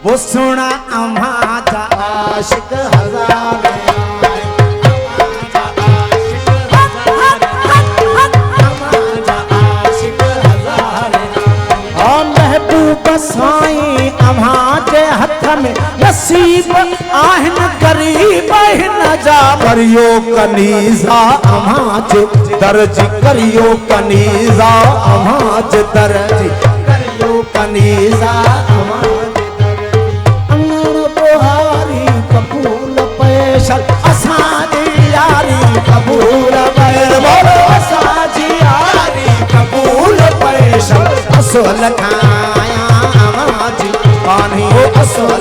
वो सुना अमाजा आशिक हजारे साईं अमाजे हथ में नसीब आहिन गरीब न जा करियो कनीज़ा अमाज दर्ज करियो कनीज़ा अमाज दर्ज करियो कनीज़ा अमाज अंगण बुहारी कबूल पैशल असांजी यारी कबूल पैर बोलो असांजी यारी कबूल पैशल असुल खाया अमाज पानी असुल